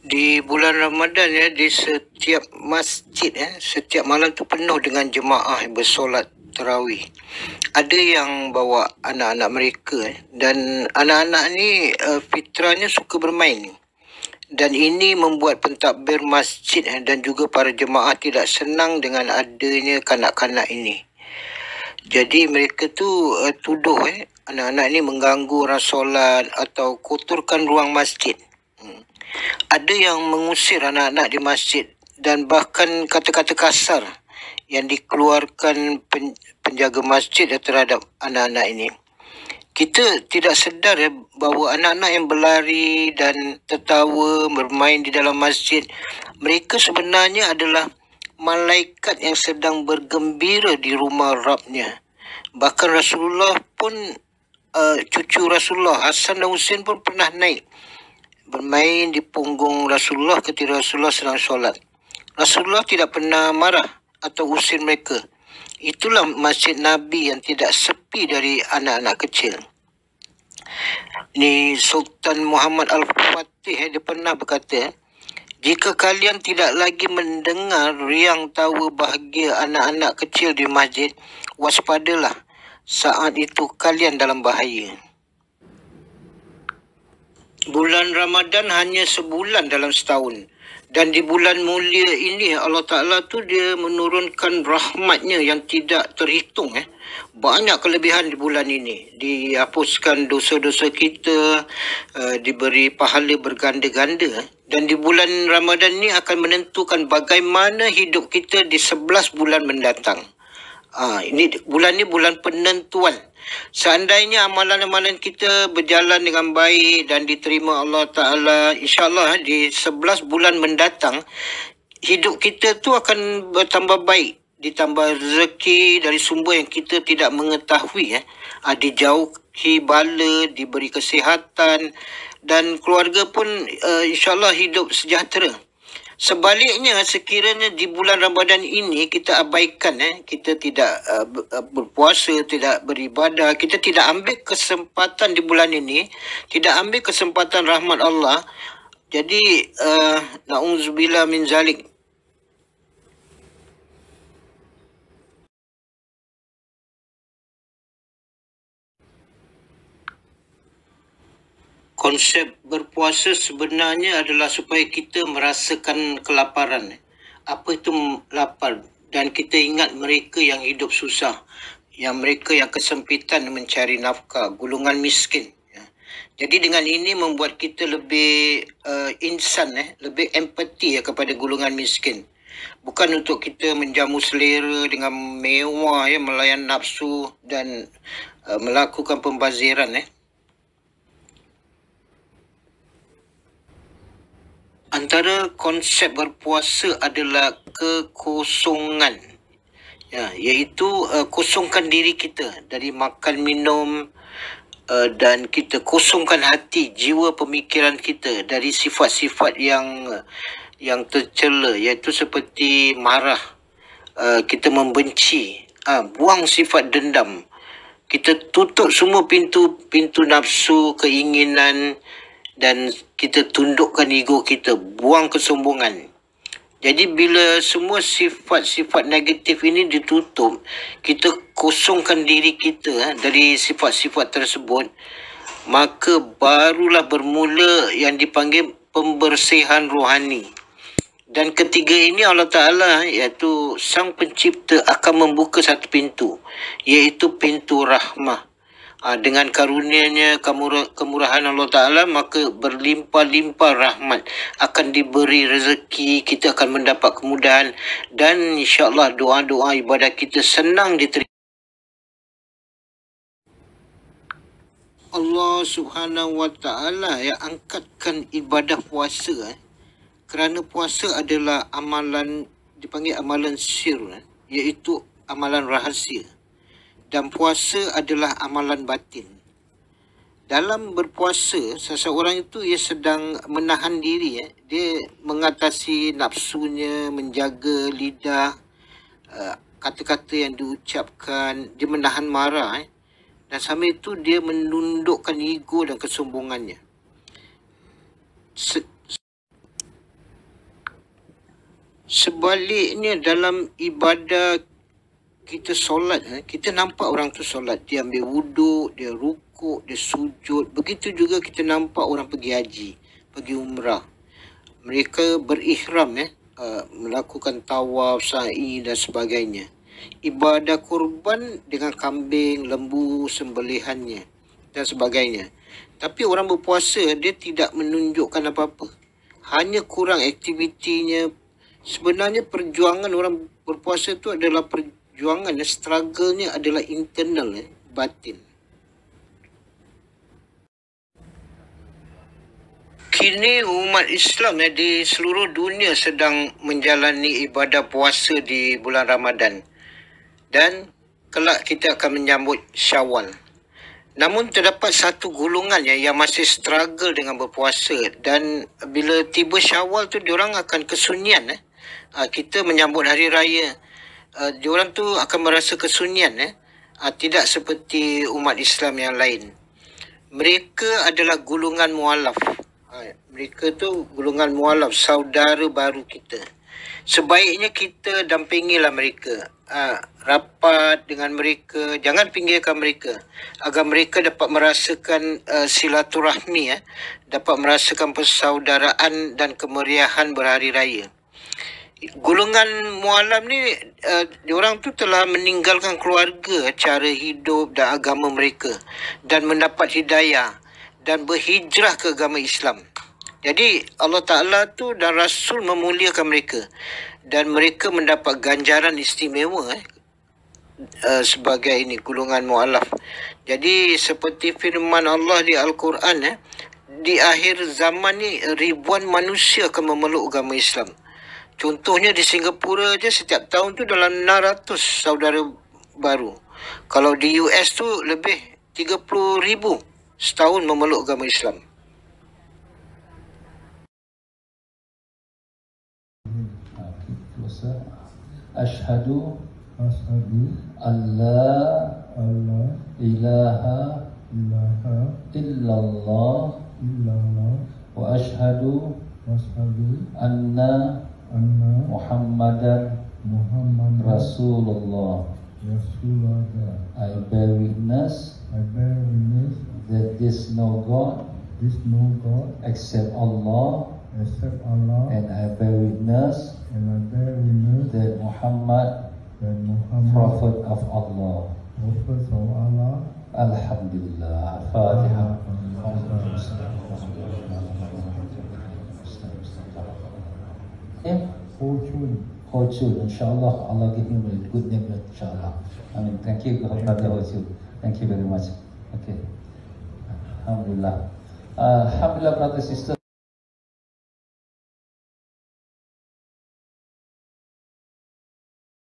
Di bulan Ramadan ya, di setiap masjid ya, setiap malam tu penuh dengan jemaah yang bersolat tarawih. Ada yang bawa anak-anak mereka dan anak-anak ni fitrahnya suka bermain. Dan ini membuat pentadbir masjid dan juga para jemaah tidak senang dengan adanya kanak-kanak ini. Jadi mereka tu tuduh anak-anak ni mengganggu orang solat atau kotorkan ruang masjid. Ada yang mengusir anak-anak di masjid dan bahkan kata-kata kasar yang dikeluarkan penjaga masjid terhadap anak-anak ini. Kita tidak sedar bahawa anak-anak yang berlari dan tertawa bermain di dalam masjid, mereka sebenarnya adalah malaikat yang sedang bergembira di rumah Rabbnya. Bahkan Rasulullah pun, cucu Rasulullah Hasan dan Husain pun pernah naik bermain di punggung Rasulullah ketika Rasulullah sedang solat. Rasulullah tidak pernah marah atau usir mereka. Itulah masjid Nabi yang tidak sepi dari anak-anak kecil. Ni Sultan Muhammad Al-Fatih dia pernah berkata, jika kalian tidak lagi mendengar riang tawa bahagia anak-anak kecil di masjid, waspadalah, saat itu kalian dalam bahaya. Bulan Ramadan hanya sebulan dalam setahun. Dan di bulan mulia ini Allah Ta'ala tu dia menurunkan rahmatnya yang tidak terhitung. Banyak kelebihan di bulan ini. Dihapuskan dosa-dosa kita, diberi pahala berganda-ganda. Dan di bulan Ramadan ini akan menentukan bagaimana hidup kita di 11 bulan mendatang. Ini bulan penentuan. Seandainya amalan-amalan kita berjalan dengan baik dan diterima Allah Ta'ala, insyaAllah di 11 bulan mendatang, hidup kita tu akan bertambah baik. Ditambah rezeki dari sumber yang kita tidak mengetahui. Dijauhi bala, diberi kesihatan, dan keluarga pun insyaAllah hidup sejahtera. Sebaliknya, sekiranya di bulan Ramadan ini kita abaikan, kita tidak berpuasa, tidak beribadah, kita tidak ambil kesempatan di bulan ini, tidak ambil kesempatan rahmat Allah, jadi na'udzubillah min zalik. Konsep berpuasa sebenarnya adalah supaya kita merasakan kelaparan. Apa itu lapar? Dan kita ingat mereka yang hidup susah, yang mereka yang kesempitan mencari nafkah, golongan miskin. Jadi dengan ini membuat kita lebih insan, lebih empati kepada golongan miskin. Bukan untuk kita menjamu selera dengan mewah, melayan nafsu dan melakukan pembaziran. Antara konsep berpuasa adalah kekosongan, iaitu kosongkan diri kita dari makan minum, dan kita kosongkan hati, jiwa pemikiran kita dari sifat-sifat yang tercela, iaitu seperti marah, kita membenci, buang sifat dendam. Kita tutup semua pintu nafsu, keinginan, dan kita tundukkan ego kita, buang kesombongan. Jadi bila semua sifat-sifat negatif ini ditutup, kita kosongkan diri kita dari sifat-sifat tersebut, maka barulah bermula yang dipanggil pembersihan rohani. Dan ketiga ini Allah Ta'ala, iaitu Sang Pencipta, akan membuka satu pintu, iaitu pintu rahmah. Dengan karunia-Nya, kemurahan Allah Ta'ala, maka berlimpah-limpah rahmat, akan diberi rezeki, kita akan mendapat kemudahan, dan insyaAllah doa-doa ibadah kita senang diterima. Allah Subhanahu Wa Ta'ala angkatkan ibadah puasa, kerana puasa adalah amalan, dipanggil amalan sir, iaitu amalan rahasia. Dan puasa adalah amalan batin. Dalam berpuasa, seseorang itu ia sedang menahan diri. Dia mengatasi nafsunya, menjaga lidah, kata-kata yang diucapkan, dia menahan marah. Dan sambil itu dia menundukkan ego dan kesombongannya. Sebaliknya dalam ibadah kita solat, kita nampak orang tu solat, dia ambil wuduk, dia rukuk, dia sujud. Begitu juga kita nampak orang pergi haji, pergi umrah. Mereka berihram, melakukan tawaf, sa'i dan sebagainya. Ibadah kurban dengan kambing, lembu, sembelihannya dan sebagainya. Tapi orang berpuasa, dia tidak menunjukkan apa-apa. Hanya kurang aktivitinya. Sebenarnya perjuangan orang berpuasa itu adalah perjuangan, struggle-nya adalah internal, batin. Kini umat Islam di seluruh dunia sedang menjalani ibadah puasa di bulan Ramadan. Dan kelak kita akan menyambut Syawal. Namun terdapat satu golongan yang masih struggle dengan berpuasa. Dan bila tiba Syawal tu, diorang akan kesunyian. Kita menyambut hari raya. Diorang tu akan merasa kesunyian. Tidak seperti umat Islam yang lain. Mereka adalah golongan mualaf. Mereka tu golongan mualaf, saudara baru kita. Sebaiknya kita dampingilah mereka, rapat dengan mereka, jangan pinggirkan mereka, agar mereka dapat merasakan silaturahmi, dapat merasakan persaudaraan dan kemeriahan berhari raya. Golongan mualaf ni, diorang tu telah meninggalkan keluarga, cara hidup dan agama mereka, dan mendapat hidayah dan berhijrah ke agama Islam. Jadi Allah Ta'ala tu dan Rasul memuliakan mereka, dan mereka mendapat ganjaran istimewa sebagai ini golongan mu'alaf. Jadi seperti firman Allah di Al-Quran, di akhir zaman ni ribuan manusia akan memeluk agama Islam. Contohnya di Singapura je setiap tahun tu dalam 600 saudara baru. Kalau di US tu lebih 30,000 setahun memeluk agama Islam. Ashhadu alla ilaha illallah wa ashhadu anna Muhammadan Rasulullah. I bear witness that there is no God except Allah, and I bear witness that Muhammad, Prophet of Allah. Alhamdulillah. Al-Fatihah. Hojul, inshallah, Allah give him a good name, inshallah. I mean, thank you, Brother Hojul. Thank you very much. Okay. Alhamdulillah. Alhamdulillah, brothers and sisters.